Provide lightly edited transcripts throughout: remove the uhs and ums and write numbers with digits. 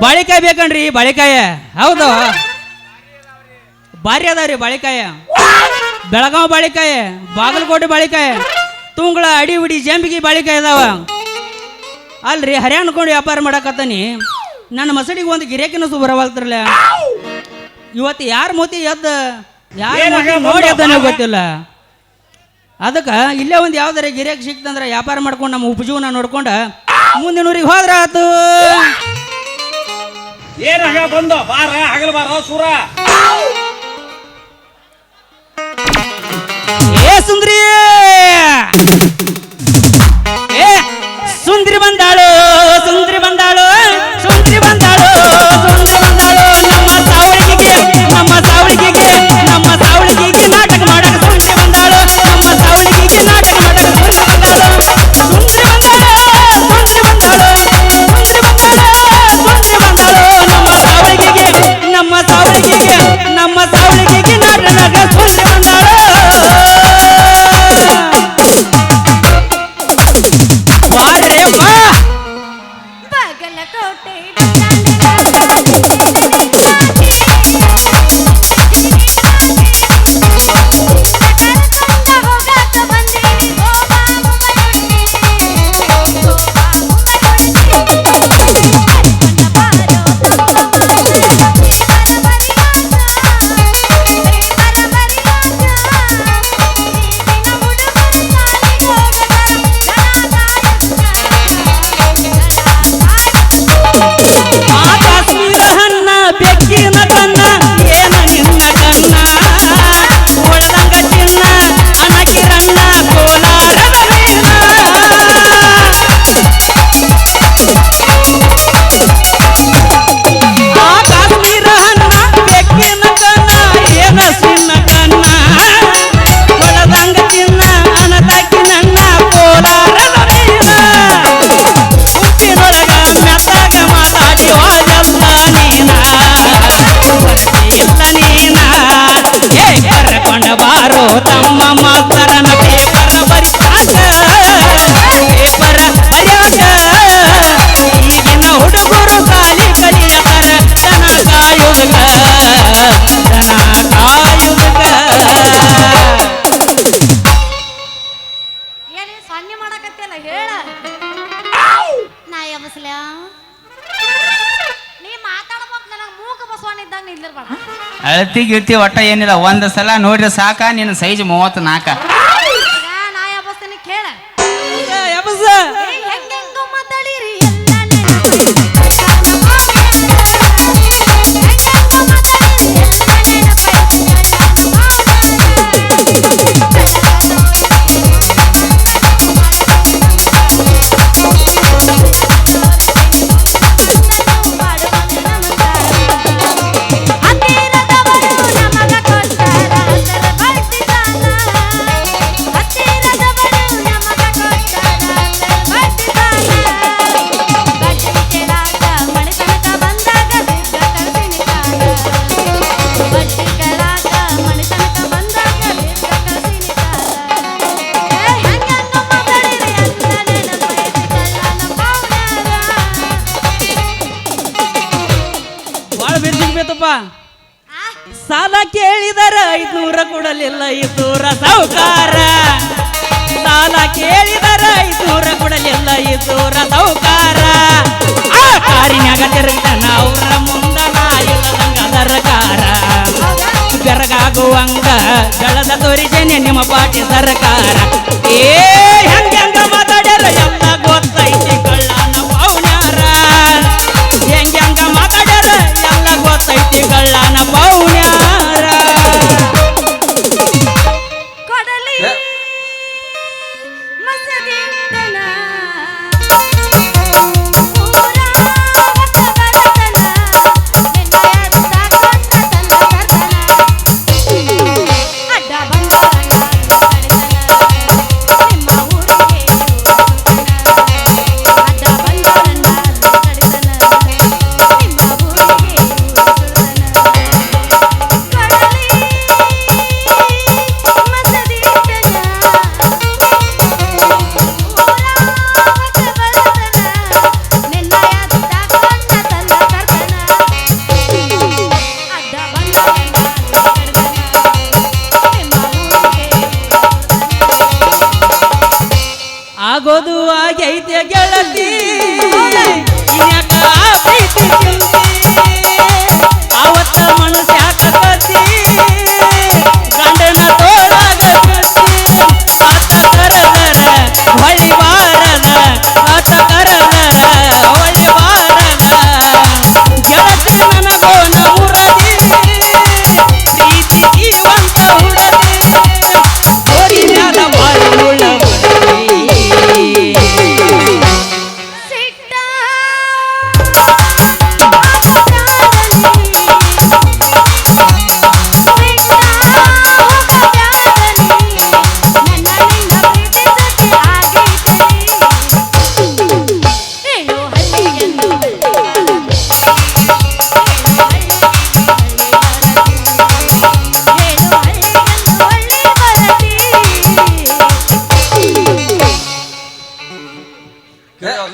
ಬಾಳಿಕಾಯಿ ಬೇಕನ್ರಿ ಬಾಳಿಕಾಯ ಹೌದು ಭಾರಿ ಅದಾವ್ರಿ ಬಾಳಿಕಾಯ ಬೆಳಗಾವ್ ಬಾಳಿಕಾಯ ಬಾಗಲಕೋಟೆ ಬಾಳಿಕಾಯ ತುಂಗಳ ಅಡಿ ಉಡಿ ಜಂಬಿಗಿ ಬಾಳಿಕಾಯಿ ಅದಾವ ಅಲ್ರಿ ಹರ್ಯಾಣ ಅನ್ಕೊಂಡು ವ್ಯಾಪಾರ ಮಾಡಕತ್ತಾನಿ ನನ್ನ ಮಸಡಿಗೆ ಒಂದು ಗಿರೇಕಿನ ಬರವಾಗ್ತಿರಲ್ಲ ಇವತ್ತು ಯಾರ ಮೋತಿ ಎದ್ದ ಯಾರು ನೋಡಿ ಎದ್ದಾನೆ ಗೊತ್ತಿಲ್ಲ ಅದಕ್ಕೆ ಇಲ್ಲೇ ಒಂದು ಯಾವ್ದಾರ ಗಿರೇಕ್ ಸಿಕ್ತಂದ್ರೆ ವ್ಯಾಪಾರ ಮಾಡ್ಕೊಂಡು ನಮ್ಮ ಉಪಜೀವನ ನೋಡ್ಕೊಂಡು ಮುಂದಿನ ಊರಿಗೆ ಹೋದ್ರ ಆತು ಏನಾಗ ಬಂದು ಬಾರ ಹಗಲು ಬಾರ ಸೂರ ಏ ಸುಂದ್ರಿ ಏ ಸುಂದ್ರಿ ಬಂದಾಳು ಸುಂದ್ರಿ ಬಂದಾಳು ಸುಂದ್ರಿ ಬಂದಾಳು ಸುಂದ್ರಿ ಬಂದಾಳು ನಮ್ಮ ಸಾವಳಿಗೆಗೆ ನಮ್ಮ ಸಾವಳಿಗೆಗೆ ನಾಟಕ ಮಾಡಕ ಸುಂದ್ರಿ ಬಂದಾಳು ನಮ್ಮ ಸಾವಳಿಗೆಗೆ ನಾಟಕ ಮಾಡಕ ಸುಂದ್ರಿ ಬಂದಾಳು ಸುಂದ್ರಿ ಬಂದಾಳು ಸುಂದ್ರಿ ಬಂದಾಳು ಸುಂದ್ರಿ ಬಂದಾಳು ಸುಂದ್ರಿ ಬಂದಾಳು ನಮ್ಮ ಸಾವಳಿಗೆಗೆ ನಮ್ಮ ಸಾವಳಿಗೆಗೆ ನಾಟಕ ಸುಂದ್ರಿ ಬಂದಾಳು ಬಾರೆ ಬಾ ಬಾಗಲಕೋಟೆ ತಮ್ಮ ಮಾಸ್ತರನ ಪೇಪರ್ ಬರಿಸಾಕ ಪೇಪರ್ ಬರೆಯಾಕ ಈಗಿನ ಹುಡುಗರು ಸಾಲಿ ಕಲಿಯತಾರ ದನ ಕಾಯುವುದಕ ಏನೇ ಸನ್ನೆ ಮಾಡಕತ್ತಿಲ್ಲ ಹೇಳ ನಾ ಯಬಸ್ಲ ನೀ ಮಾತಾಡ್ಬೇಕು ನನಗೆ ಮೂಕ ಬಸವಣ್ಣ ಇದ್ದಾಗ ನಿಂದಿರ್ಬೇಡ ಅಳತಿ ಗಿರ್ತಿ ಒಟ್ಟ ಏನಿಲ್ಲ ಒಂದ್ ಸಲ ನೋಡ್ರಿ ಸಾಕ ನಿನ್ನ ಸೈಜ್ 34 ನಾ ಯಬಸ್ತೀನಿ ಕೇಳ ಯಬಸ ಹೆಂಗೆಂಗೋ ಮಾತಾಡಿರಿ ಸಾಲ ಕೇಳಿದರ 500 ಕೊಡಲಿಲ್ಲ 200 ಸಾವುಕಾರ ಮೈಸೂರ ಸೌಕಾರ ಆ ಕಾರಿನ್ಯಾಗ ತಿರುಗ್ತಾನ ಅವ್ರ ಮುಂದ ನಾ ಇಲ್ಲದಂಗ ಸರ್ಕಾರ ಬೆರಗಾಗುವಂಗ ಜಳದ ತೋರಿಸೇನೆ ನಿಮ್ಮ ಪಾಟಿ ಸರ್ಕಾರ ಏ ಹೆಂಗ ಮಾತಾಡ್ಯಾರ ಎಲ್ಲ ಗೊತ್ತೈತಿ ಕಳ್ಳನ ಪೌಣ್ಯಾರ ಹೆಂಗ ಮಾತಾಡ್ಯಾರ ಎಲ್ಲ ಗೊತ್ತೈತಿ ಕಳ್ಳನ ಪೌಣ್ಯಾರ ಕೊಡಲಿ ಮಸದಿ ತನ ಆಗೋದು ಆಗೈತೆ ಗೆಳತಿ ಇನ್ಯಾಕ ಪ್ರೀತಿ ಚಿಂತಿ ಅವತ್ತ ಮನಸ್ಯಾಕ ಕತಿ ಗಂಡನ ತೋಳಾಗ ಕತ್ತಿ ಆತ ಕರದರ ಹೊಳಿ ಬಾರದ ಆತ ಕರದರ ಹೊಳಿ ಬಾರದ ಗೆಳತಿ ನನಗೋನ ಮುರದಿ ಪ್ರೀತಿ ಜೀವಂತ ಹುಡದಿ ಕೋರಿ ಮ್ಯಾಲ ಬಾರಿ ಉಳ್ಳವ ಸಿಟ್ಟ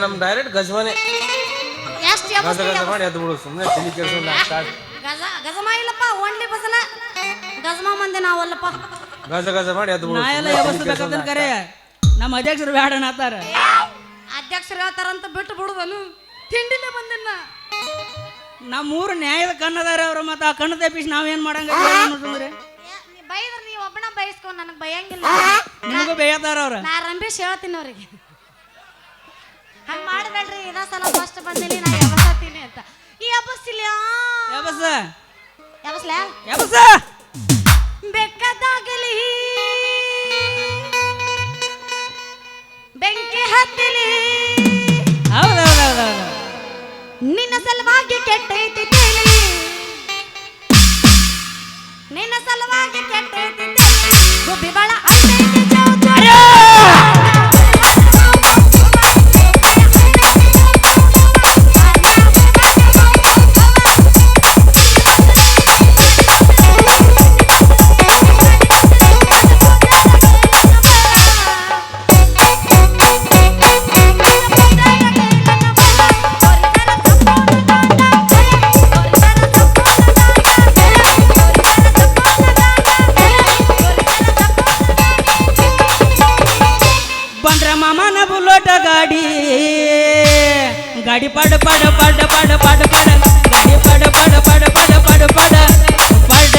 ನಮ್ ಡೈರೆಕ್ಟ್ ಗಜವಾನೆ ಎಷ್ಟು ಗಜ ಗಜ ಮಾಡಿ ಎದ್ದು ಬಿಡು ಸುಮ್ಮನೆ ತಲೆ ಕೆಡ್ಸೋಲ್ಲ ಗಜಮ ಇಲ್ಲಪ್ಪ ಓನ್ಲಿ ಬಸನ ಗಜಮ ಮಂದಿ ನಾವಲ್ಲಪ್ಪ ಗಜ ಗಜ ಮಾಡಿ ಎದ್ದು ಬಿಡು ನಾ ಎಲ್ಲ ವ್ಯವಸ್ಥಿತ ಕರೆ ನಮ್ಮ ಅಧ್ಯಕ್ಷರು ಬೇಡ ಅನ್ನತಾರ ಅಧ್ಯಕ್ಷರು ಹೇಳ್ತಾರಂತ ಬಿಟ್ಟು ಬಿಡುದನು ತಿಂಡಿಲೇ ಬಂದಿನ ನಮ್ಮೂರು ನ್ಯಾಯದ ಕಣ್ಣದಾರ ಅವ್ರ ಮತ್ತೆ ಆ ಕಣ್ಣು ತಪ್ಪಿಸಿ ನಾವೇನ್ ಮಾಡಂಗ ಅಂತಂದ್ರೆ ಬೈದ್ರ ನೀ ಒಬ್ಬನ ಬಯಸ್ಕೊಂಡ್ ನನಗೆ ಬೈಯಂಗಿಲ್ಲ ನಿಮಗೂ ಬೇಯತಾರ ಅವ್ರ ನಾ ರಂಬೇಶ್ ಹೇಳ್ತೀನಿ ಅವ್ರಿಗೆ ಹಂಗ ಮಾಡಬೇಡ್ರಿ ಇದ ಸಲ ಫಸ್ಟ್ ಬಂದಿನಿ ನಾ ಎಬಸತ್ತೀನಿ ಅಂತ ಈ ಎಬಸ್ತಿಲ್ಲ ಯಾಬಸ ಎಬಸ್ಲ ಯಾಬಸ ಬೆಕ್ಕದಾಗಲಿ ಬೆಂಕಿ ಹತ್ತಿಲಿ ಹೌದೌದೌದೌದು ನಿನ್ನ ಸಲುವಾಗಿ ಕೆಟ್ಟೈತಿ ತಿಳಿ ನಿನ್ನ ಸಲುವಾಗಿ ಕೆಟ್ಟೈತಿ ತಿಳಿ ಗುಬ್ಬಿ ಬಾಳ ಅಟ್ಟೈತಿ ಚೌಚೌ ಗಾಡಿ ಪಡ ಪಡ ಪಡ ಪಡ ಪಡ ಪಡ ಗಾಡಿ ಪಡ ಪಡ ಪಡ ಪಡ ಪಡ ಪಡ ಪಡ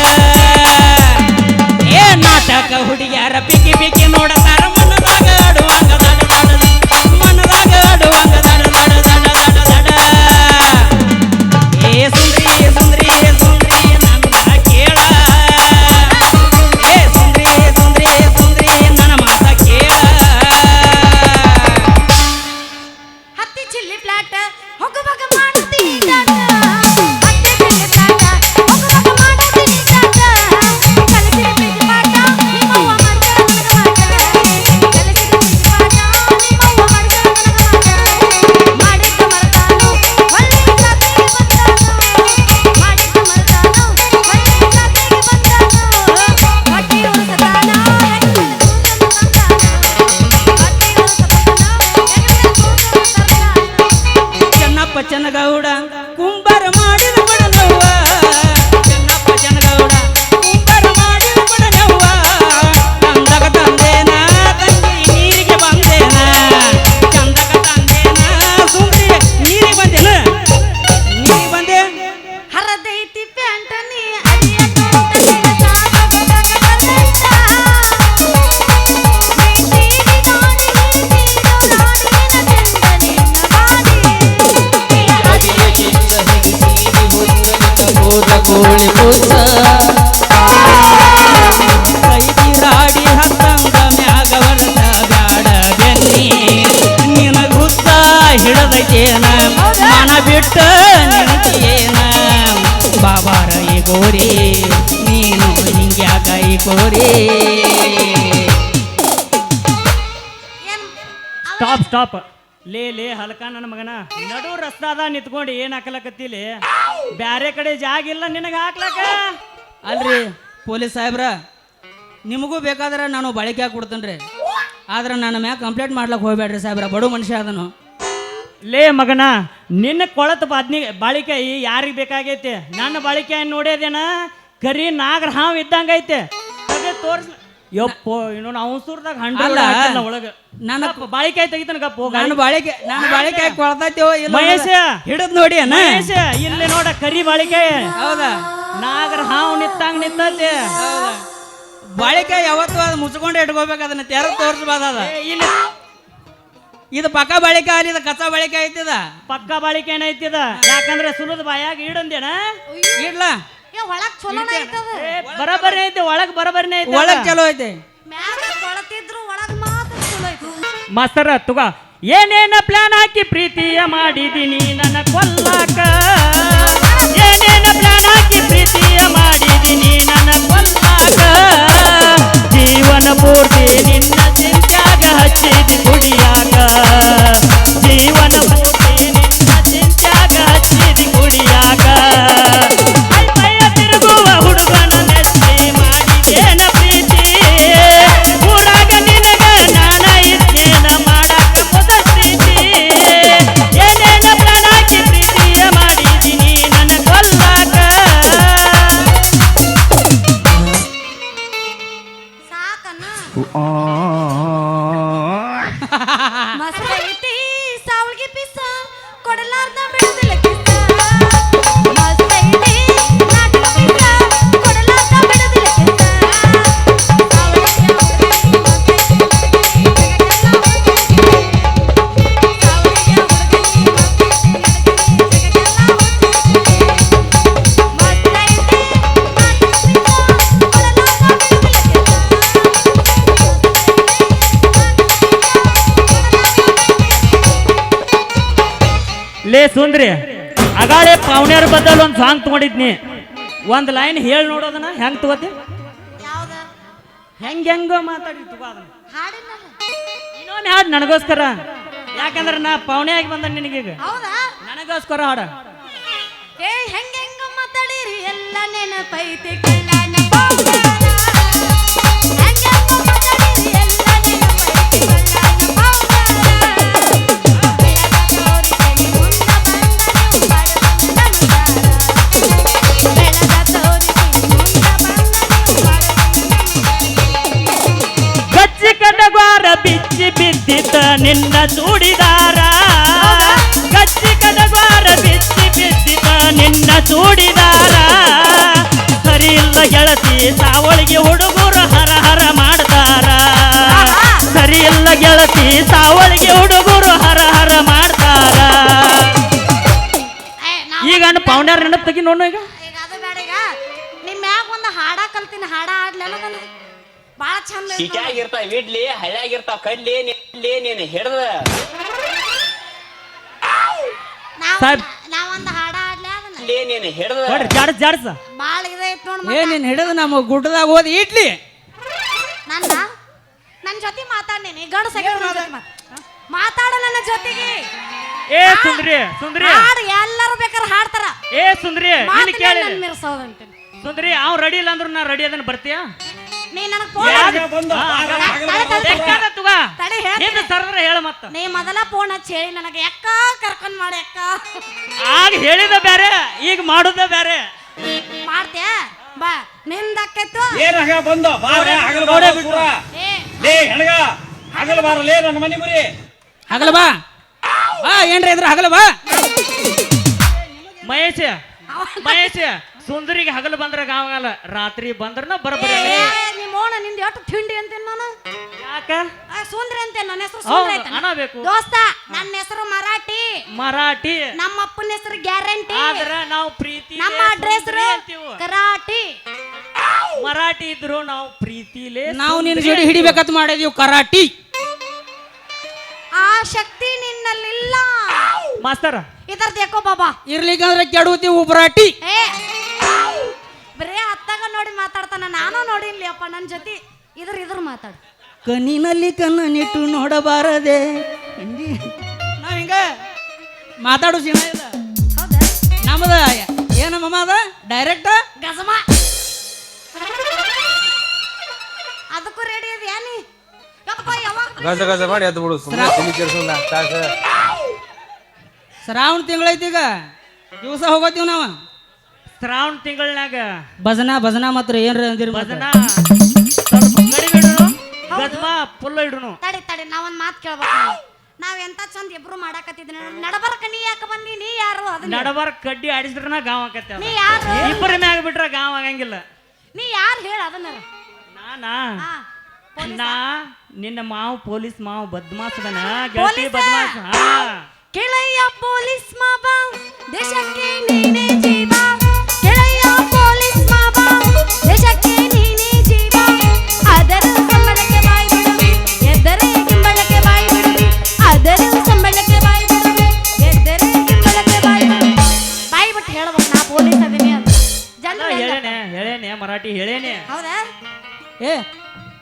ಏ ನಾಟಕ ಹುಡುಗ್ಯಾರ ಪಿಕ್ಕಿ ಪಿಕ್ಕಿ ನೋಡತಾರ ಮನದಾಗ ಆಡುವಂಗ ದಡ ದಡ ಮನದಾಗ ಆಡುವಂಗ ದಡ ದಡ ದಡ ದಡ ದಡ ಏ ಸುಂದ್ರಿ ಸುಂದ್ರಿ ಸುಂದ್ರಿ ನನ್ನ ಕೇಳ ಏ ಸುಂದ್ರಿ ಸುಂದ್ರಿ ಸುಂದ್ರಿ ನನ್ನ ಮಾತ ಕೇಳ ಹತ್ತಿ ಚಿಲ್ಲಿ ಪ್ಲಾಟ್ ಹೋಗುವಾಗ ಮಾಡ್ತೀನಿ ಹತ್ತಿ ಚಿಲ್ಲಿ ಪ್ಲಾಟ್ ಹೋಗುವಾಗ ಬಿಟ್ಟ ನಿನಗೇನ ಬಾಬಾರ ಈ ಗೋರಿ ನೀನು ಹಿಂಗ್ಯಾಕ ಈ ಗೋರಿ ಏನ್ ಸ್ಟಾಪ್ ಲೇ ಹಲಕ ನನ್ನ ಮಗನ ನಡು ರಸ್ತಾದ ನಿಂತ್ಕೊಂಡು ಏನ್ ಹಾಕ್ಲಕತ್ತಿಲಿ ಬ್ಯಾರೆ ಕಡೆ ಜಾಗ ಇಲ್ಲ ನಿನಗೆ ಹಾಕ್ಲಕ ಅಲ್ರಿ ಪೊಲೀಸ್ ಸಾಹೇಬ್ರ ನಿಮಗೂ ಬೇಕಾದ್ರೆ ನಾನು ಬಾಳಿಕೆ ಹಾಕಿ ಕೊಡ್ತೇನೆ ಆದ್ರೆ ನನ್ನ ಮ್ಯಾಗ ಕಂಪ್ಲೇಂಟ್ ಮಾಡ್ಲಕ್ಕೆ ಹೋಗ್ಬೇಡ್ರಿ ಸಾಹೇಬ್ರ ಬಡು ಮನುಷ್ಯ ಅದನು ಲೇ ಮಗನ ನಿನ್ನ ಕೊಳತ ಬಾಳಿಕಾಯಿ ಯಾರಿಗೆ ಬೇಕಾಗೈತೆ ನನ್ನ ಬಾಳಿಕಾಯಿ ನೋಡ್ಯದೇನ ಕರಿ ನಾಗರ ಹಾವ್ ಇದ್ದಂಗೈತೆ ತೋರ್ಸ್ ಯಪ್ಪೋ ಇನ್ನೊಂದು ಅವಸೂರ್ದಾಗ ಅಲ್ಲ, ಹಂಡ ಒಳಗ ನನ್ನ ಬಾಳಿಕಾಯಿ ತೆಗಿತಾನ ಗಪ್ಪ ನಾನು ಬಾಳಿಕೆ ಹಾಕಿ ಕೊಳ್ತೈತೇವೋ ಇಲ್ಲ ಮಹೇಶ ಹಿಡಿದ್ ನೋಡಿ ಅಣ್ಣ ಮಹೇಶ ಇಲ್ಲಿ ನೋಡ ಕರಿ ಬಾಳಿಕಾಯಿ ಹೌದಾ ನಾಗರ ಹಾವ್ ನಿತ್ತಂಗ್ ನಿತ್ತೈತೆ ಹೌದಾ ಬಾಳಿಕೆ ಯಾವತ್ತು ಅದು ಮುಚ್ಕೊಂಡು ಇಟ್ಕೋಬೇಕು ಅದನ್ನ ತೆರ ತೋರಿಸ್ಬೋದ ಅದ ಇಲ್ಲಿ ಇದು ಪಕ್ಕ ಬಾಳಿಕೆ ಅಲ್ಲಿ ಇದು ಕಚ್ಚಾ ಬಾಳಿಕೆ ಐತಿದ ಪಕ್ಕ ಬಾಳಿಕೆ ಏನೈತಿದ ಯಾಕಂದ್ರೆ ಸುಲದ ಬಾಯಾಗ ಇಡಂದೇನ ಇಡ್ಲಾ ಒಳಗ್ ಚಲೋನ ಐತದ ಬರಬರಿ ಐತಿ ಒಳಗ್ ಬರಬರಿನೇ ಐತಿ ಒಳಗ್ ಚಲೋ ಐತಿ ಮ್ಯಾಗ ಕೊಳತಿದ್ರು ಒಳಗ್ ಮಾತ್ರ ಚಲೋ ಐತಿ ಮಾಸ್ತರ ತುಗ ಏನೇನ ಪ್ಲಾನ್ ಹಾಕಿ ಪ್ರೀತಿಯ ಮಾಡಿದೀನಿ ನನ್ನ ಕೊಲ್ಲಾಕ ಏನೇನ ಪ್ಲಾನ್ ಹಾಕಿ ಪ್ರೀತಿಯ ಮಾಡಿದೀನಿ ನನ್ನ ಕೊಲ್ಲಾಕ ಜೀವನ ಪೂರ್ತಿ ನಿನ್ನ ಚಿಂತ್ಯಾಗ ಹಚ್ಚಿದಿ ಕುಡಿಯಾಕ ಜೀವನ ಪೂರ್ತಿ ನಿನ್ನ ಚಿಂತ್ಯಾಗ ಹಚ್ಚಿದಿ ಕುಡಿಯಾಕ ಅಲ್ಪಯ್ಯ ತಿರುಗುವ ಹುಡುಗನ ಮೆಚ್ಚಿ ಮಾಡಿದೇನ ಪ್ರೀತಿ ಊರಾಗ ನಿನಗ ನಾನ ಇದ್ದೇನ ಮಾಡಾಕ ಮುದಸ್ತೀತಿ ಏನೇನ ಪ್ಲಾನ್ ಹಾಕಿ ಪ್ರೀತಿಯ ಮಾಡಿದೀನಿ ನನ್ನ ಕೊಲ್ಲಾಕ ಸಾಕನ್ನ ಮಸ್ತ್ ಐತಿ ಸಾವಳ್ಗಿ ಪಿಸ ಕೊಡಲಾರ್ದ ಬಿಡುದಿಲ್ಲ ಕಿಸ ಮಸ್ತ್ ಐತಿ ನಾಟಕ ಪಿಸ ಕೊಡಲಾರ್ದ ಬಿಡುದಿಲ್ಲ ಕಿಸ ಲೇ ಸುಂದ್ರಿ ಅಗಾಳೆ ಪಾವಣ್ಯಾರ ಬದಲು ಒಂದು ಸಾಂಗ್ ತಗೊಂಡಿದ್ನಿ ಒಂದು ಲೈನ್ ಹೇಳಿ ನೋಡೋದನ್ನ ಹೆಂಗ್ ತಗೋತಿ ಯಾವ್ದ ಹೆಂಗೋ ಮಾತಾಡಿ ತಗೋ ಅದನ್ನ ಹಾಡಿನಲ್ಲ ಇನ್ನೊಮ್ಮೆ ಹಾಡು ನನಗೋಸ್ಕರ ಯಾಕಂದ್ರೆ ನಾ ಪಾವಣ್ಯಾಗಿ ಬಂದ ನಿನಗೀಗ ಹೌದಾ ನನಗೋಸ್ಕರ ಹಾಡ ಏ ಹೆಂಗ ಮಾತಾಡಿರಿ ಎಲ್ಲ ನೆನಪೈತಿ ಕಳ್ಳನ ಪೌಡರ ಹೆಂಗ ಮಾತಾಡಿರಿ ಎಲ್ಲ ನೆನಪೈತಿ ಕಳ್ಳನ ಪೌಡರ ಬೆಳಗ ತೋರಿ ತೆಗಿ ಮುಂದ ಬಂದನು ಮಾಡಬಂದನು ಬೆಳಗ ತೋರಿ ತೆಗಿ ಮುಂದ ಬಂದನು ಮಾಡಬಂದನು ಗಚ್ಚಿ ಕಡಗಾರ ಬಿಚ್ಚಿ ಬಿದ್ದಿದ್ದ ನಿನ್ನ ಚೂಡಿದಾರ ಗಚ್ಚಿ ಕಡಗಾರ ಬಿಚ್ಚಿ ಬಿದ್ದಿದ್ದ ನಿನ್ನ ಚೂಡಿದಾರ ಸರಿ ಇಲ್ಲ ಗೆಳತಿ ಸಾವಳಿಗೆ ಹುಡುಗರು ಹರ ಹರ ಮಾಡ್ತಾರ ಸರಿ ಇಲ್ಲ ಗೆಳತಿ ಸಾವಳಿಗೆ ಹುಡುಗರು ಹರ ಹರ ಮಾಡ್ತಾರ ಈಗ ಪೌಂಡ್ಯಾರ ನೆನಪು ತೆಗಿ ನೋಡು ಈಗ ಈಗ ಅದು ಬೇಡ ಈಗ ನಿಮ್ಮ ಮ್ಯಾಗ ಒಂದು ಹಾಡ ಕಲ್ತೀನಿ ಹಾಡ ಆಡ್ಲೆಲ್ಲ ನಾನು ಭಾಳ ಚಂದ ಐತಿ ನೋಡು. ಸಿಟಿಯಾಗಿರ್ತಾವ ಇಡ್ಲಿ ಹಳ್ಳಿಯಾಗಿರ್ತಾವ ಕಡ್ಲಿ ನೀನು ಹಿಡ್ದ ಸಾಹೇಬ್. ನಾವೊಂದು ಹಾಡ ಆಡ್ಲೆ ಅದನ್ನ ಇಡ್ಲಿ ನೀನು ಹಿಡ್ದ ನೋಡ್ರಿ ಜಾಡ್ಸ್ ಜಾಡ್ಸ ಭಾಳ ಇದೈತ್ ನೋಡ್ ಏ ನೀನ್ ಹಿಡಿದು ನಮ್ಮ ಗುಡ್ಡದಾಗ ಓದಿ ಇಡ್ಲಿ ನನ್ನ ಜೊತೆ ಮಾತಾಡ್ನೇನಿ ಗಂಡ ಮಾತಾಡ ನನ್ನ ಜೊತೆಗೆ ಏ ಸುಂದ್ರಿ ಸುಂದ್ರಿ ಹಾಡು ಎಲ್ಲರೂ ಬೇಕಾದ್ರೆ ಹಾಡ್ತಾರ ಏ ಸುಂದ್ರಿ ಇಲ್ಲಿ ಕೇಳಿ ಮಿರ್ಸೋದಂತೆ ಸುಂದ್ರಿ ಅವ್ ರೆಡಿ ಇಲ್ಲ ಅಂದ್ರು ನಾ ರೆಡಿ ಅದನ್ನ ಬರ್ತೀಯಾ ನೀ ನನಗೆ ಫೋನ್ ತಡಿ ಹೇಳ್ತೀನಿ. ಸರ್ದ್ರ ಹೇಳ ಮತ್ತ ನೀ ಮೊದಲ ಫೋನ್ ಹಚ್ಚಿ ಹೇಳಿ ನನಗೆ ಯಾಕ ಕರ್ಕೊಂಡ್ ಮಾಡಿ ಯಾಕ ಆಗ ಹೇಳಿದ ಬೇರೆ ಈಗ ಮಾಡುದ ಬೇರೆ ಮಾಡ್ತೀಯ ಬಾ ನಿಂದಕ್ಕೈತು ಏನಾಗ ಬಂದು ಬಾರೆ ಹಗಲು ಬಾರ ಪೂರ ಏ ಲೇ ಹೆಣಗ ಹಗಲು ಬಾರಲೇ ನನ್ನ ಮನೆ ಮುರಿ ಹಗಲ ಬಾ ಏನ್ರಿ ಇದ್ರ ಹಗಲ ಬಾ ಮಹೇಶ ಮಹೇಶ ಸುಂದರಿಗೆ ಹಗಲು ಬಂದ್ರ ಗಾವಗಲ್ಲ ರಾತ್ರಿ ಬಂದ್ರನ ಬರಬರಿ ನಿಮ್ಮ ಓಣ ನಿಂದ ಎಷ್ಟು ತಿಂಡಿ ಅಂತೇನೆ ನಾನು ಯಾಕ ಸುಂದ್ರಿ ಅಂತೇನೆ ನನ್ನ ಹೆಸರು ಹೌದು, ಸುಂದ್ರಿ ಐತೆ ಅನ್ನಬೇಕು. ದೋಸ್ತ ನನ್ನ ಹೆಸರು ಮರಾಠಿ ಮರಾಠಿ ನಮ್ಮ ಅಪ್ಪನ ಹೆಸರು ಗ್ಯಾರಂಟಿ ಆದ್ರ ನಾವು ಪ್ರೀತಿ ನಮ್ಮ ಅಡ್ರೆಸ್ ಕರಾಟಿ ಮರಾಠಿ ಇದ್ರು ನಾವು ಪ್ರೀತಿಲೇ ನಾವು ನಿನ್ನ ಜೋಡಿ ಹಿಡಿಬೇಕಂತ ಮಾಡಿದೀವಿ ಕರಾಟಿ ಆ ಶಕ್ತಿ ನಿನ್ನಲ್ಲಿಲ್ಲ ಮಾಸ್ತರ ಇದರ್ದು ಯಾಕೋ ಬಾಬಾ ಇರ್ಲಿಕ್ಕಂದ್ರೆ ಕೆಡುತ್ತಿ ಉಬ್ರಾಟಿ. ಏ ಬರೇ ಹತ್ತಾಗ ನೋಡಿ ಮಾತಾಡ್ತಾನ, ನಾನು ನೋಡಿನ್ಲಿ ಅಪ್ಪ ನನ್ನ ಜೊತೆ ಇದ್ರ ಮಾತಾಡು. ಕಣ್ಣಿನಲ್ಲಿ ಕಣ್ಣನಿಟ್ಟು ನೋಡಬಾರದೆ. ನಾವ್ ಹಿಂಗ ಮಾತಾಡೋ ಸಿನ ಇಲ್ಲ ಹೌದಾ ನಮ್ಮದ. ಏನ ಮಮ್ಮ ಅದ ಡೈರೆಕ್ಟ್ ಗಜಮ ಅದಕ್ಕೂ ರೆಡಿ ಇದೆ ಏನಿ ಯಪ್ಪ ಯಾವಾಗ ಗಜ ಗಜ ಮಾಡಿ ಎದ್ದು ಬಿಡು ಸುಮ್ಮನೆ ತಲೆ ಕೆಡ್ಸೋಲ್ಲ ತಾಸ. ಶ್ರಾವಣ ತಿಂಗಳೈತಿ ಈಗ, ದಿವಸ ಹೋಗೋತೀವಿ ನಾವು ಶ್ರಾವಣ ತಿಂಗಳನ್ಯಾಗ ಭಜನಾ ಮಾತ್ರ ಏನ್ರ ಅಂದಿರ ಭಜನಾ ಸ್ವಲ್ಪ ಕಡಿಮೆ ಇಡುನು, ಗಜ್ಮ ಫುಲ್ ಇಡುನು. ತಡಿ ನಾವೊಂದ್ ಮಾತು ಕೇಳ್ಬೇಕು. ನಾವ್ ಎಂತ ಚಂದ ಇಬ್ರು ಮಾಡಾಕತ್ತಿದ್ವಿ, ನಡಬರ್ಕ ನೀ ಯಾಕೆ ಬಂದಿ? ನೀ ಯಾರು? ಅದನ್ನ ನಡಬಾರ ಕಡ್ಡಿ ಆಡಿಸಿದ್ರನ ಗಾವ್ ಆಕತ್ತೆ. ನೀ ಯಾರು? ಇಬ್ಬರ ಮ್ಯಾಗ ಬಿಟ್ರ ಗಾವ್ ಆಗಂಗಿಲ್ಲ. ನೀ ಯಾರು ಹೇಳ ಅದನ್ನ? ನಾನಾ ಹಾ ನಾ ನಿನ್ನ ಮಾವು ಪೊಲೀಸ್ ಮಾವು ಬದ್ಮಾಸದನ ಗೆಳತಿ ಬದ್ಮಾಸ. ಹಾ ಕೆಳಯ್ಯ ಪೊಲೀಸ್ ಮಾವ ದೇಶಕ್ಕೆ ನೀನೇ ಜೀವ, ಕೆಳಯ್ಯ ಪೊಲೀಸ್ ಮಾವ ದೇಶಕ್ಕೆ ನೀನೇ ಜೀವ, ಅದರ ಸಂಬಳಕ್ಕೆ ಬಾಯಿ ಬಿಡುವಿ, ಎದ್ದರೆ ಗಿಂಬಳಕ್ಕೆ ಬಾಯಿ ಬಿಡುವಿ, ಅದರ ಸಂಬಳಕ್ಕೆ ಬಾಯಿ ಬಿಡುವಿ, ಎದ್ದರೆ ಗಿಂಬಳಕ್ಕೆ ಬಾಯಿ ಬಿಡುವಿ. ಬಾಯಿ ಬಿಟ್ಟು ಹೇಳ್ಬೇಕು ನಾ ಪೊಲೀಸ್ ಅದೀನಿ ಅಂತ ಜನ. ಹೇಳೇನೆ ಮರಾಠಿ ಹೇಳೇನೆ. ಹೌದಾ? ಏ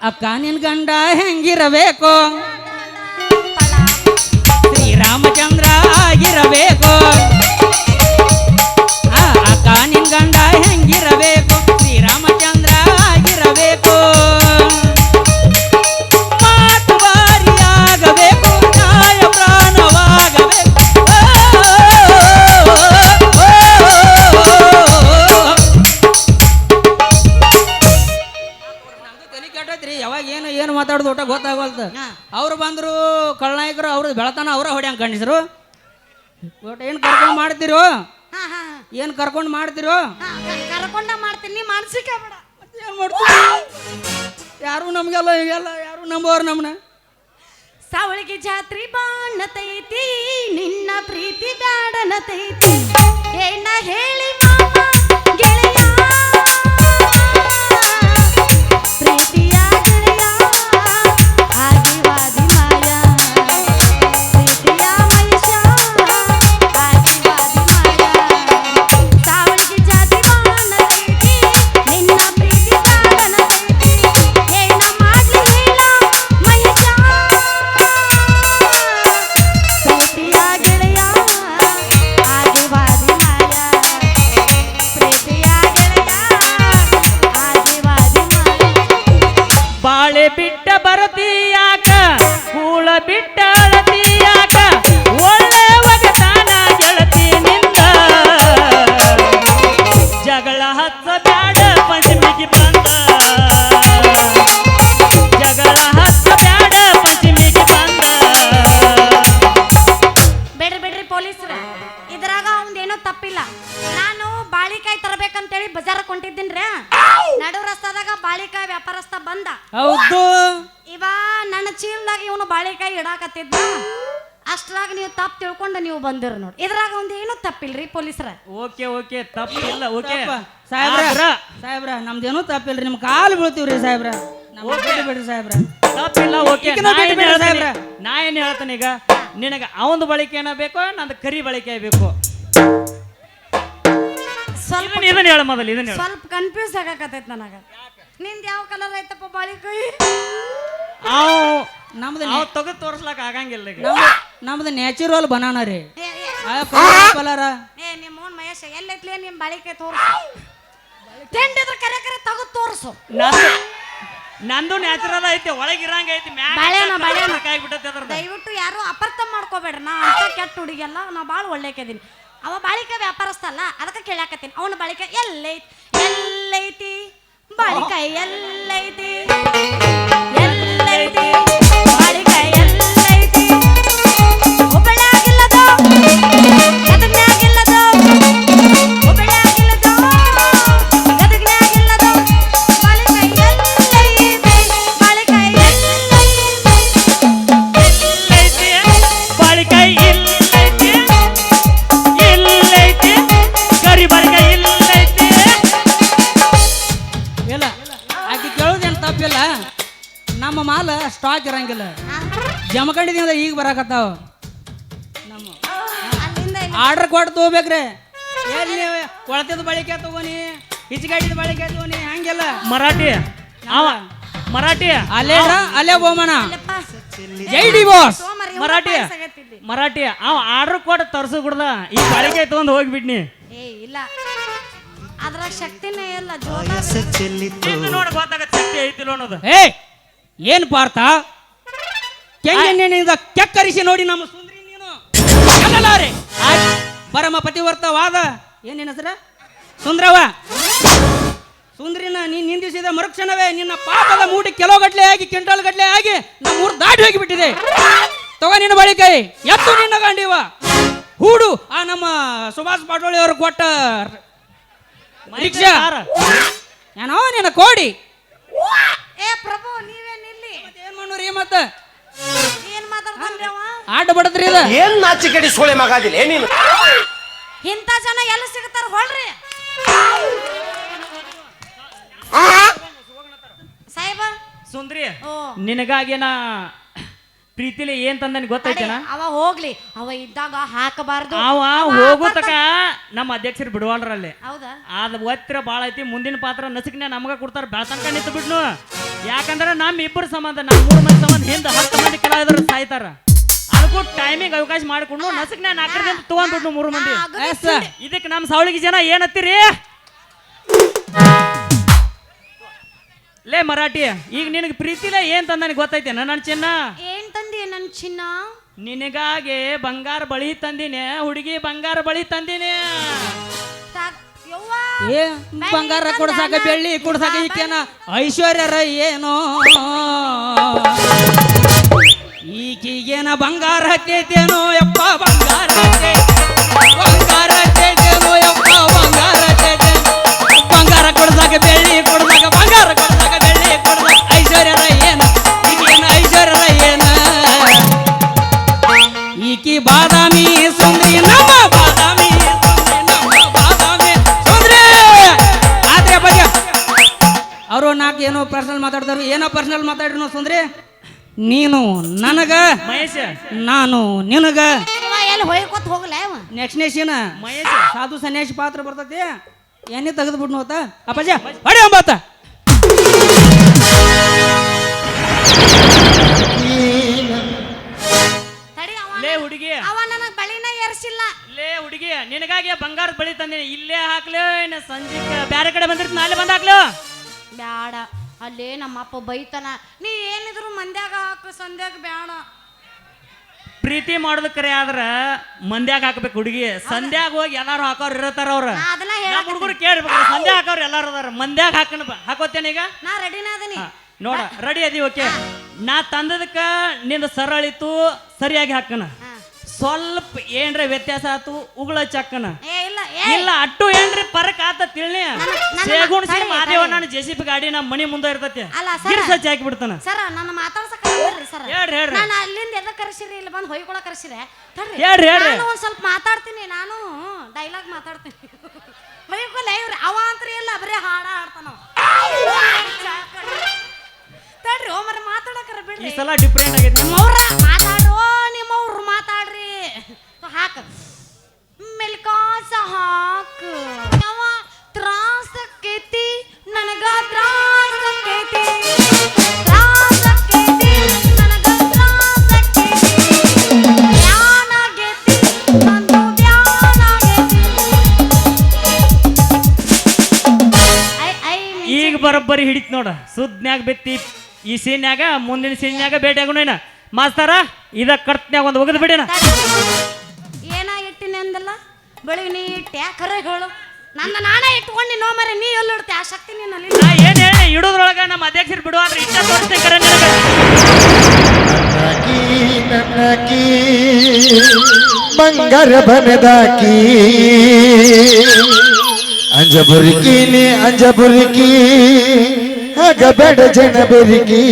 ಅಕ್ಕ ನಿನ್ ಗಂಡ ಹೆಂಗಿರಬೇಕು? ಶ್ರೀರಾಮಚಂದ್ರ ಆಗಿರಬೇಕು. ಅಕ್ಕ ನಿನ್ ಗಂಡ ಹೆಂಗಿರಬೇಕು? ಶ್ರೀರಾಮಚಂದ್ರ ಆಗಿರಬೇಕು. ಮಾತು ಬಾರಿಯಾಗಬೇಕು, ನ್ಯಾಯ ಪ್ರಾಣವಾಗಬೇಕು. ತಲೆ ಕೆಟ್ಟೈತ್ರಿ, ಯಾವಾಗ ಏನು ಮಾತಾಡೋದು ಊಟ ಗೊತ್ತಾಗಲ್ತ. ಅವ್ರು ಬಂದ್ರು ಕಳ್ಳನಾಯಕರು, ಅವ್ರು ಬೆಳತಾನ ಅವ್ರ ಹೊಡ್ಯಂಗ್ ಕಂಡಿಸ್ರು. ಊಟ ಏನು ಕರ್ಕೊಂಡು ಮಾಡ್ತಿರೋ? ಹಾ ಹಾ ಏನು ಕರ್ಕೊಂಡು ಮಾಡ್ತಿರೋ? ಕರ್ಕೊಂಡ ಮಾಡ್ತೀನಿ, ನೀ ಮಾನಸಿಕ ಬೇಡ. ಏನು ಮಾಡ್ತೀವಿ? ಯಾರು ನಮ್ಗೆಲ್ಲ ಹೀಗೆಲ್ಲ ಯಾರು ನಂಬೋರು ನಮ್ಮನ್ನ. ಸಾವಳಿಗೆ ಜಾತ್ರಿ ಬಾಣತೈತಿ, ನಿನ್ನ ಪ್ರೀತಿ ಬ್ಯಾಡನತೈತಿ, ಏನ ಹೇಳಿ ಮಾವ ಗೆಳೆಯ, ಪ್ರೀತಿಯ ಗೆಳೆಯ ಆಗಿವಾದಿ ಮಾಯ, ಪ್ರೀತಿಯ ಮನುಷ್ಯ ಆಗಿವಾದಿ ಮಾಯ. ಸಾವಳಿಗೆ ಜಾತಿ ಬಾಣತೈತಿ, ನಿನ್ನ ಪ್ರೀತಿ ಬ್ಯಾಡನತೈತಿ, ಏನ ಮಾಡ್ಲಿ ಹೇಳ ಮನುಷ್ಯ, ಪ್ರೀತಿಯ ಗೆಳೆಯ ಆಗಿವಾದಿ ಮಾಯ, ಪ್ರೀತಿಯ ಗೆಳೆಯ ಆಗಿವಾದಿ ಮಾಯ. ಬಾಳೆ ಬಿಟ್ಟ ಬರತೀಯಾಕ, ಕೂಳ ಬಿಟ್ಟ ಅಳತೀಯಾಕ, ಒಳ್ಳೆ ಒಗತಾನ ಗೆಳತಿ ನಿಂದ, ಜಗಳ ಹಚ್ಚ ಬ್ಯಾಡ ಪಂಚಮಿಗೆ ಬಂದ, ಜಗಳ ಹಚ್ಚ ಬ್ಯಾಡ ಪಂಚಮಿಗೆ ಬಂದ. ಬೇಡ್ರಿ ಪೊಲೀಸರ, ಇದ್ರಾಗ ಅವಂದೇನೋ ತಪ್ಪಿಲ್ಲ. ನಾನು ಬಾಳಿಕಾಯಿ ತರಬೇಕಂತೇಳಿ ಬಜಾರಕ್ಕೆ ಹೊಂಟಿದ್ದೀನ್ರಿ, ನಡು ರಸ್ತಾದಾಗ ಬಾಳಿಕಾಯಿ ವ್ಯಾಪಾರಸ್ಥ ಬಂದ. ಹೌದು. ಇವ ನನ್ನ ಚೀಲದಾಗ ಇವನು ಬಾಳಿಕಾಯಿ ಇಡಾಕತ್ತಿದ್ದ, ಅಷ್ಟ್ರಾಗ ನೀವು ತಪ್ಪು ತಿಳ್ಕೊಂಡು ನೀವು ಬಂದಿರ ನೋಡಿ. ಇದ್ರಾಗ ಒಂದೇನು ತಪ್ಪಿಲ್ರಿ ಪೊಲೀಸರ. ಓಕೆ ತಪ್ಪಿಲ್ಲ. ಓಕೆ ಸಾಹೇಬ್ರ ನಮ್ದೇನೂ ತಪ್ಪಿಲ್ರಿ, ನಿಮ್ ಕಾಲು ಬೀಳ್ತೀವ್ರಿ ಸಾಹೇಬ್ರ. ಬಿಡ್ರಿ ಸಾಹೇಬ್ರ, ತಪ್ಪಿಲ್ಲ. ಓಕೆ ಈಗಿನ ಬಿಟ್ಟು ಬಿಡು ಸಾಹೇಬ್ರ. ನಾ ಏನ್ ಹೇಳ್ತೇನೆ ಈಗ, ನಿನಗ ಅವಂದು ಬಳಕೆ ಏನ ಬೇಕೋ ನಂದು ಕರಿ ಬಳಕೆ ಬೇಕು? ಸ್ವಲ್ಪ ಇದನ್ನ ಹೇಳ ಮೊದಲು, ಇದನ್ನ ಹೇಳ. ಸ್ವಲ್ಪ ಕನ್ಫ್ಯೂಸ್ ಆಗಕತ್ತೈತಿ ನನಗ. ನಿಂದ ಯಾವ ಕಲರ್ ಐತಪ್ಪ ಬಾಳಿಕಾಯಿ? ನಮ್ದು ಅವ್ ತೆಗೆದು ತೋರ್ಸ್ಲಾಕ ಆಗಂಗಿಲ್ಲ ಈಗ. ನಮ್ದು ನ್ಯಾಚುರಲ್ ಬನಾನ ರೀ. ಕಲರ ನಿಮ್ಮ ಓನ್ ಮಹೇಶ ಎಲ್ಲೈತ್ಲೇ ನಿಮ್ ಬಾಳಿಕಾಯಿ ತೋರ್ಸು. ತಿಂಡಿದ್ರ ಕರೆ ತಗದು ತೋರ್ಸು. ನಂದು ನ್ಯಾಚುರಲ್ ಐತಿ, ಒಳಗಿರಂಗ ಐತಿ, ಬಾಳೆಹಣ್ಣು ದಯವಿಟ್ಟು ಯಾರು ಅಪಾರ್ಥ ಮಾಡ್ಕೋಬೇಡ್ರಿ. ನಾ ಅಂತ ಕೆಟ್ಟ ಹುಡುಗಿಯಲ್ಲ, ನಾ ಭಾಳ ಒಳ್ಳೆಕಿದ್ದೀನಿ. ಅವ ಬಾಳಿಕಾಯಿ ವ್ಯಾಪಾರಸ್ಥ ಅಲ್ಲ, ಅದಕ್ಕೆ ಕೇಳಾಕತ್ತೀನಿ. ಅವನ ಬಾಳಿಕಾಯಿ ಎಲ್ಲೈತಿ ಬಾಳಿಕಾಯಿ ಎಲ್ಲೈತಿ ಬಾಳಿಕಾಯಿ ಎಲ್ಲೈತಿ, ಹುಬ್ಬಳ್ಳಿಯಾಗಿಲ್ಲದು ಗದಗ್ನ್ಯಾಗಿಲ್ಲದು, ಹುಬ್ಬಳ್ಳಿಯಾಗಿಲ್ಲದು ಗದಗ್ನ್ಯಾಗಿಲ್ಲದು, ಬಾಳಿಕಾಯಿ ಎಲ್ಲೈತಿ ಬಾಳಿಕಾಯಿ ಎಲ್ಲೈತಿ, ಬಾಳಿಕಾಯಿ ಇಲ್ಲೈತಿ, ಇಲ್ಲೈತಿ, ಕರಿ ಬಾಳಿಕಾಯಿ ಇಲ್ಲೈತಿ. ಇಲ್ಲ ಆಕೆ ಕೇಳೋದೇನು ತಪ್ಪಿಲ್ಲ. ನಮ್ಮ ಮಾಲ ಸ್ಟಾಕ್ ಇರಂಗಿಲ್ಲ, ಜಮಖಂಡಿದಿಂದ ಈಗ ಬರಾಕತ್ತಾವ ನಮ್ಮ. ಅಲ್ಲಿ ಆರ್ಡರ್ ಕೊಟ್ಟು ತಗೋಬೇಕ್ರಿ. ಎಲ್ಲಿ ಕೊಳತಿದ ಬಳಿಕೆ ತಗೋನಿ, ಹಿಚ್ಗಾಡಿದ ಬಳಿಕೆ ತಗೋನಿ, ಹಂಗೆಲ್ಲ ಮರಾಠಿ ಅವ ಮರಾಠಿ ಅಲ್ಲೇ ಬೋಮನ ಅಲ್ಲಪ್ಪ, ಜೈ ಡಿ ಬಾಸ್. ಸೋಮವಾರ ಮರಾಠಿ ಸಾಗತ್ತಿದ್ದೆ. ಮರಾಠಿ ಅವ ಆರ್ಡರ್ ಕೊಟ್ಟು ತರ್ಸು ಬಿಡ್ದ ಈ ಬಾಳಿಕೆ ತಗೊಂಡ್ ಹೋಗ್ಬಿಟ್ನಿ. ಏ ಇಲ್ಲ, ಅದ್ರ ಶಕ್ತಿನೇ ಇಲ್ಲ. ಜೋರ ನೋಡ ಗೊತ್ತಾಗತ್ತೆ ಶಕ್ತಿ ಐತಿಲ್ಲ ಅನ್ನೋದು. ಏ ಏನ್ ಪಾರ್ಥ ಕೆಂಗಣ್ಣಿನಿಂದ ಕೆಕ್ಕರಿಸಿ ನೋಡಿ ನಮ್ಮ ಸುಂದ್ರಿ ನೀನು ಅಲ್ಲಲಾರೆ. ಪರಮ ಪತಿವರ್ತವಾದ ಏನೇನ ಹೆಸರ ಸುಂದ್ರವ ಸುಂದ್ರಿನ ನೀನ್ ನಿಂದಿಸಿದ ಮರುಕ್ಷಣವೇ ನಿನ್ನ ಪಾಪದ ಮೂಟಿ ಕಿಲೋಗಟ್ಲೆ ಆಗಿ ಕ್ವಿಂಟಲ್ ಗಟ್ಲೆ ಆಗಿ ನಮ್ಮ ಊರು ದಾಟಿ ಹೋಗಿಬಿಟ್ಟಿದೆ. ತಗೋ ನಿನ್ನ ಬಳಿಕೈ ಎತ್ತು ನಿನ್ನ ಗಂಡಿವ ಹೂಡು ಆ ನಮ್ಮ ಸುಭಾಷ್ ಪಾಟೋಳಿ ಅವರು ಕೊಟ್ಟ ರಿಕ್ಷಾ ಏನೋ ನಿನ್ನ ಕೋಡಿ. ಏ ಪ್ರಭು ನೀವೇನ್ ಇಲ್ಲಿ ಏನ್ ಮಾಡೋರಿ ಮತ್ತ ಏನ್ ಮಾತಾಡ್ತಾನ್ರಿ ಅವ? ಆಟ ಬಡದ್ರಿ ಇದ ಏನ್ ನಾಚಿಕೆಡಿ ಸೋಳೆ ಮಗಾದಿಲ್ಲ ನೀನು. ಇಂಥ ಜನ ಎಲ್ಲ ಸಿಗ್ತಾರ ಹೊಳ್ರಿ ಸಾಹೇಬ. ಸುಂದ್ರಿ ಓ ನಿನಗಾಗಿ ನಾ ಪ್ರೀತಿಲಿ ಏನ್ ತಂದನ್ ಗೊತ್ತೈತೇನ? ಅವ ಹೋಗ್ಲಿ, ಅವ ಇದ್ದಾಗ ಹಾಕಬಾರ್ದು. ಅವ ಹೋಗೋ ತಕ ನಮ್ಮ ಅಧ್ಯಕ್ಷರು ಬಿಡುವಲ್ರಲ್ಲಿ. ಹೌದಾ? ಅದ್ ಒತ್ತಿರ ಬಾಳ ಐತಿ. ಮುಂದಿನ ಪಾತ್ರ ನಸಕ್ನೆ ನಮಗ ಕೊಡ್ತಾರ. ಬೆಳತನಕ ನಿಂತು ಬಿಡ್ನು. ಯಾಕಂದ್ರೆ ನಮ್ಮ ಇಬ್ಬರು ಸಂಬಂಧ, ನಮ್ಮ 3 ಮಂದಿ ಸಂಬಂಧ ಹಿಂದ 10 ಮಂದಿ ಕೆಲ ಇದ್ರು ಸಾಯ್ತಾರ. ಅದಕ್ಕೂ ಟೈಮಿಂಗ್ ಅವಕಾಶ ಮಾಡಿಕೊಂಡು ನಸಕ್ನೆ 4 ದಿನ ತಗೊಂಡ್ಬಿಡ್ನು 3 ಮಂದಿ. ಇದಕ್ಕೆ ನಮ್ಮ ಸಾವಳಿಗೆ ಜನ ಏನತ್ತೀರಿ? ಲೇ ಮರಾಠಿ, ಈಗ ನಿನಗೆ ಪ್ರೀತಿಲ ಏನ್ ತಂದನಿ ಗೊತ್ತೈತೇನ? ನನ್ನ ಚಿನ್ನ ಏನ್ ತಂದಿ ನನ್ ಚಿನ್ನ? ನಿನಗಾಗೆ ಬಂಗಾರ ಬಳಿ ತಂದಿನಿ. ಹುಡುಗಿ ಬಂಗಾರ ಬಳಿ ತಂದಿನಿ. ಯವ್ವ, ಏ ಬಂಗಾರ ಕೊಡ್ಸಾಕ ಬೆಳ್ಳಿ ಕೊಡ್ಸಾಕ ಈಕೇನ ಐಶ್ವರ್ಯ ರೈ ಏನೋ ಈಗೀಗೇನ ಬಂಗಾರ ಹತ್ತೈತೇನೋ ಯಪ್ಪ ಬಂಗಾರ ಬಂಗಾರ ಹತ್ತೈತೇನೋ ಯಪ್ಪ ಬಂಗಾರ ಹತ್ತೈತೇನೋ. ಬಂಗಾರ ಕೊಡ್ಸಾಕ ಬೆಳ್ಳಿ ಕೊಡ್ಸಾಕ ಬಂಗಾರ ಕೊಡ್ಸಾಕ ಬೆಳ್ಳಿ ಕೊಡ್ಸಾಕ ಐಶ್ವರ್ಯ ರೈ ಏನ ಈಗೇನ ಐಶ್ವರ್ಯ ರೈ ಏನ ಈಕಿ ಬಾದಾಮಿ ಸುಂದ್ರಿ ನಮ್ಮ ಬಾದಾಮಿ ಅವರು 4 ಏನೋ ಪರ್ಸನಲ್ ಮಾತಾಡ್ತಾರು. ಏನೋ ಪರ್ಸನಲ್ ಮಾತಾಡ್ರಿ ಸುಂದ್ರಿ. ನೀನು ನನಗ ಮಹೇಶ್, ನಾನು ನಿನಗ ಇವ ಎಲ್ಲಿ ಹೊಯ್ಕೊತ್ ಹೋಗ್ಲ ಇವ? ನೆಕ್ಸ್ಟ್ ಮಹೇಶ್ ಸಾಧು ಸನ್ಯಾಸಿ ಪಾತ್ರ ಬರ್ತೈತಿ. ಎಣ್ಣೆ ತೆಗೆದು ಬಿಡ್ನು ಆತ ಅಪ್ಪಾಜ ಹೊಡಿ ಒಂಬತ್ತ. ತಡಿ ಅವ ಲೇ ಹುಡುಗಿ, ಅವ ನನಗ್ ಬಳಿನ ಏರ್ಸಿಲ್ಲ. ಲೇ ಹುಡುಗಿ, ನಿನಗಾಗಿ ಬಂಗಾರದ ಬಳಿ ತಂದಿನಿ. ಇಲ್ಲೇ ಹಾಕ್ಲೇ ಇನ್ನ ಸಂಜೆಗೆ ಬ್ಯಾರೆ ಕಡೆ ಬಂದಿರ್ತೀನಿ. ನಾಳೆ ಬಂದ್ ಹಾಕ್ಲು. ಬ್ಯಾಡ, ಅಲ್ಲೇ ನಮ್ಮಪ್ಪ ಬೈತಾನ. ನೀ ಏನಿದ್ರು ಮಂದ್ಯಾಗ ಹಾಕು, ಸಂಧ್ಯಾಗ ಬ್ಯಾಡ. ಪ್ರೀತಿ ಮಾಡೋದು ಕರೆ ಆದ್ರ ಮಂದ್ಯಾಗ ಹಾಕ್ಬೇಕು ಹುಡುಗಿ. ಸಂಧ್ಯಾಗ ಹೋಗಿ ಎಲ್ಲಾರು ಹಾಕೋರು ಇರತ್ತಾರ. ಅವ್ರ ನಾ ಅದನ್ನ ನಮ್ಮ ಹುಡುಗರು ಕೇಳ್ಬೇಕು. ಸಂಧ್ಯಾ ಹಾಕೋರು ಎಲ್ಲಾರು ಅದಾರ. ಮಂದ್ಯಾಗ ಹಾಕೋತೇನೆ ಈಗ. ನಾ ರೆಡಿನ ಅದೀನಿ. ನೋಡ ರೆಡಿ ಅದಿ. ಓಕೆ, ನಾ ತಂದದಕ್ಕ ನಿಂದ ಸರಳಿತು ಸರಿಯಾಗಿ ಹಾಕನ. ಸ್ವಲ್ಪ ಏನ್ರ ವ್ಯತ್ಯಾಸ ಆತು ಉಗುಳ ಚಕ್ಕನ. ಏ ಇಲ್ಲ, ಇಲ್ಲ ಅಟ್ಟು ಏನ್ರಿ ಪರಕ್ ಆತ ತಿಳಿ. ಸೇಗುಣ್ಸಿ ಮಾದೇವ ನಾನು ಜೆಸಿಪಿ ಗಾಡಿ ನಮ್ಮ ಮನಿ ಮುಂದೆ ಇರ್ತೈತಿ. ಅಲ್ಲ ಸರ್, ಸಜ್ಜಿ ಹಾಕಿ ಬಿಡ್ತಾನ. ಸರ ನನ್ನ ಮಾತಾಡ್ಸಕ್ ಬರ್ರಿ ಸರ್. ಹೇಳ್ರಿ. ನಾನು ಅಲ್ಲಿಂದ ಎದಕ್ ಕರ್ಸಿರಿ, ಇಲ್ಲಿ ಬಂದು ಹೊಯ್ಕೊಳಕ್ ಕರ್ಸಿರೆ. ಹೇಳ್ರಿ. ನಾನು ಒಂದ್ ಸ್ವಲ್ಪ ಮಾತಾಡ್ತೀನಿ. ನಾನು ಡೈಲಾಗ್ ಮಾತಾಡ್ತೀನಿ. ಹೊಯ್ಕೊಲ್ಲ ಇವ್ರಿ ಅವ ಅಂತ ಇಲ್ಲ, ಬರೀ ಹಾಡ ಹಾಡ್ತಾನ. ತಡ್ರಿ ಓಮರ ಮಾತಾಡಕರ ಈ ಬಿಡ್ರಿ. ಸಲ ಡಿಫ್ರೆಂಟ್ ಆಗೈತಿ. ನಿಮ್ಮವ್ರ ಮಾತಾಡೋ, ನಿಮ್ಮವ್ರು ಮಾತಾಡ್ರಿ. ಹಾಕ ಮೆಲ್ಕಾಸ ಹಾಕ. ಯಾವ ತ್ರಾಸಕ್ಕೈತಿ ನನಗ, ತ್ರಾಸಕ್ಕೈತಿ ತ್ರಾಸಕ್ಕೈತಿ ನನಗ, ತ್ರಾಸಕ್ಕೈತಿ ಬ್ಯಾನಾಗೈತಿ ನಂದು ಬ್ಯಾನಾಗೈತಿ. ಈಗ ಬರೋಬ್ಬರಿ ಹಿಡಿತ್ ನೋಡ. ಸುದ್ನ್ಯಾಗ ಬೆತ್ತಿ ಈ ಸೀನ್ಯಾಗ ಮುಂದಿನ ಸೀನ್ಯಾಗ ಭೇಟಿ ಆಗೋಣ. ಮಾಸ್ತಾರ ಇದ ಕಟ್ನ್ಯಾಗ ಒಂದು ಒಗದ್ ಬಿಡಿನ. ಏನ ಇಟ್ಟಿನಿ ಅಂದಲ್ಲ, ಬೆಳಿಗ್ಗೆ ನೀ ಇಟ್ಟೆ ಖರೆ ಹೇಳು. ನನ್ನ ನಾನೇ ಇಟ್ಕೊಂಡು ನೋ ಮರೆ, ನೀ ಎಲ್ಲಿ ಇಡ್ತೆ? ಆ ಶಕ್ತಿ ನೀನಲ್ಲಿ. ನಾ ಏನ್ ಹೇಳಿ ಇಡೋದ್ರೊಳಗ ನಮ್ಮ ಅಧ್ಯಕ್ಷರು ಬಿಡುವಾದ್ರೆ ಇಷ್ಟ ತೋರಿಸ್ತೇನೆ ಕರೆ ನಿನಗೆ. ಬಂಗಾರ ಬನದಾಕಿ ಅಂಜ ಬುರುಕಿನಿ ಅಂಜ ಬುರುಕಿ ಆಗ ಬೇಡ ಜನ ಬೆರುಕಿ.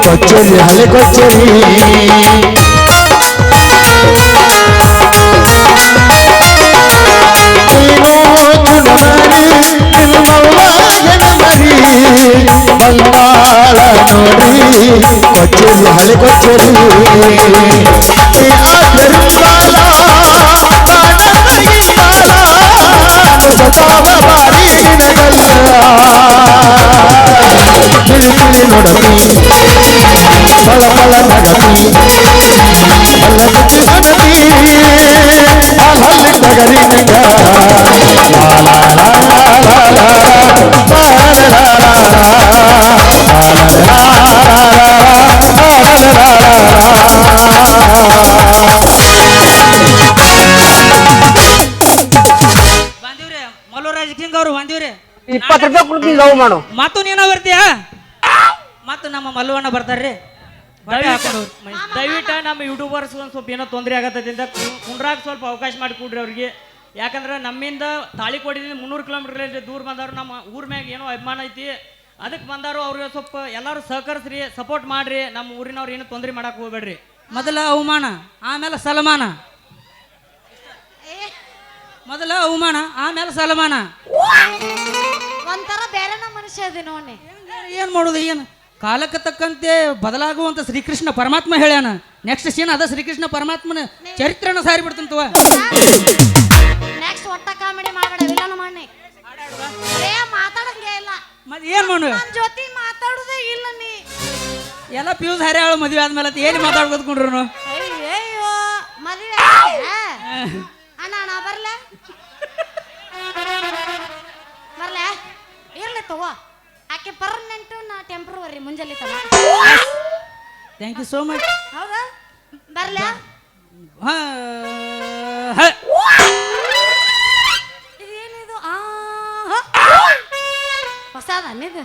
ಕೊಚ್ಚರಿ ಹಳೆ ಕೊಚ್ಚರಿ ಬಂಗಾಳ ನೋಡಿ ಕೊಚ್ಚರಿ ಹಳೆ ಕೊಚ್ಚರಿ ಬಾರಿ ನೋಡತಿ ಬಳ ಬಳ ನಗತಿ ಅಲ್ಲತಿ ಹನತಿ ಹಲ್ಲಿ ತಗರಿ ನಿಂಗ ಬಂದಿವ್ರಿ ಮಲ್ಲೂರಾಜ್ ಕಿಂಗ್ ಅವ್ರು ಬಂದಿವ್ರಿ 20 ರೂಪಾಯಿ ಕೊಡ್ತೀನಿ ಲವ್ ಮಾಡು ಮತ್ತು ನೀನು ಬರ್ತೀಯ ಮತ್ತು ನಮ್ಮ ಮಲ್ಲುವಣ್ಣ ಬರ್ತಾರ್ರಿ ಬಟ್ಟೆ ಹಾಕೊಂಡು ದಯವಿಟ್ಟು ನಮ್ಮ ಯೂಟ್ಯೂಬರ್ಸ್ ಒಂದು ಸ್ವಲ್ಪ ಏನೋ ತೊಂದರೆ ಆಗತ್ತದಿಂದ ಕುಂಡ್ರಾಗ ಸ್ವಲ್ಪ ಅವಕಾಶ ಮಾಡಿ ಕೊಡ್ರಿ ಅವ್ರಿಗೆ. ಯಾಕಂದ್ರೆ ನಮ್ಮಿಂದ ತಾಳಿಕೋಡಿದಿಂದ 300 ಕಿಲೋಮೀಟರ್ ದೂರ ಬಂದವರು ನಮ್ಮ ಊರ ಮ್ಯಾಗ ಏನೋ ಅಭಿಮಾನ ಐತಿ, ಅದಕ್ಕೆ ಬಂದಾರು ಅವ್ರಿಗೆ ಸ್ವಲ್ಪ ಎಲ್ಲರೂ ಸಹಕರಿಸ್ರಿ, ಸಪೋರ್ಟ್ ಮಾಡ್ರಿ. ನಮ್ಮ ಊರಿನವ್ರು ಏನು ತೊಂದರೆ ಮಾಡಕ್ಕೆ ಹೋಗ್ಬೇಡ್ರಿ. ಮೊದಲ ಅವಮಾನ ಆಮೇಲೆ ಸಲ್ಮಾನ, ಮೊದಲ ಅವಮಾನ ಆಮೇಲೆ ಸಲ್ಮಾನ. ಒಂಥರ ಬೇರೆನ ಮನುಷ್ಯ ಇದೆ ನೋಡಿ. ಏನು ಮಾಡೋದು, ಏನು ಕಾಲಕ್ಕೆ ತಕ್ಕಂತೆ ಬದಲಾಗುವಂತ ಶ್ರೀಕೃಷ್ಣ ಪರಮಾತ್ಮ ಹೇಳ್ಯಾನ. ನೆಕ್ಸ್ಟ್ ಸೀನ್ ಅದ ಶ್ರೀಕೃಷ್ಣ ಪರಮಾತ್ಮನ ಚರಿತ್ರೆನ ಸಾರಿ ಬಿಡ್ತಂತವ. ನೆಕ್ಸ್ಟ್ ಒಟ್ಟ ಕಾಮಿಡಿ ಮಾಡಬೇಡ, ವಿಲನ್ ಮಾಡಿ ಮಾತಾಡಂಗೆ ಇಲ್ಲ. ಮತ್ತೆ ಏನು ಮಾಡು, ನನ್ನ ಜೊತೆ ಮಾತಾಡುದೇ ಇಲ್ಲ ನೀ. ಎಲ್ಲ ಪ್ಯೂಸ್ ಹರ್ಯಾಳು ಮದುವೆ ಆದ್ಮೇಲೆ ಏನು ಮಾತಾಡ್ಕೊತ್ಕೊಂಡ್ರು. ಅಯ್ಯೋ ಮದುವೆ ಅಣ್ಣ ನಾ ಬರ್ಲ ಇರ್ಲಿ ತಗೋ. ಆಕೆ ಪರ್ಮನೆಂಟು, ನಾ ಟೆಂಪ್ರವರಿ ಮುಂಜಾನೆ ತಗ. Thank you so much. ಹೌದಾ ಬರ್ಲ ಇದೇನಿದು ಹೊಸದ ಇದು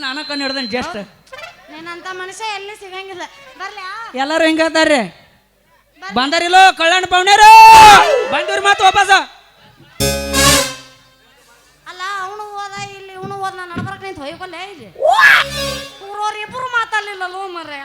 ನಾನು ಕಣ್ಣು ಹಿಡ್ದೇನೆ ಜಸ್ಟ್. ನೀನಂತ ಮನುಷ್ಯ ಎಲ್ಲಿ ಸಿಗಂಗಿಲ್ಲ. ಬರ್ಲ ಎಲ್ಲರೂ ಹಿಂಗ ಹೇಳ್ತಾರ್ರಿ. ಬಂದಾರಿಲ್ಲೋ ಕಳ್ಳಣ್ಣ ಪೌಣ್ಯರು ಬಂದವ್ರಿ ಮಾತು ವಾಪಸ. ಅಲ್ಲ ಅವನು ಹೋದ ಇಲ್ಲಿ ಇವನು ಹೋದ, ನಾನು ನಡ್ಬರ್ಕ್ ನಿಂತ ಹೊಯ್ಕೊಲ್ಲೇ ಇಲ್ಲಿ ಊರವ್ರು ಇಬ್ಬರು ಮಾತಾಡ್ಲಿಲ್ಲಲ್ಲೋ ಮರ್ಯ.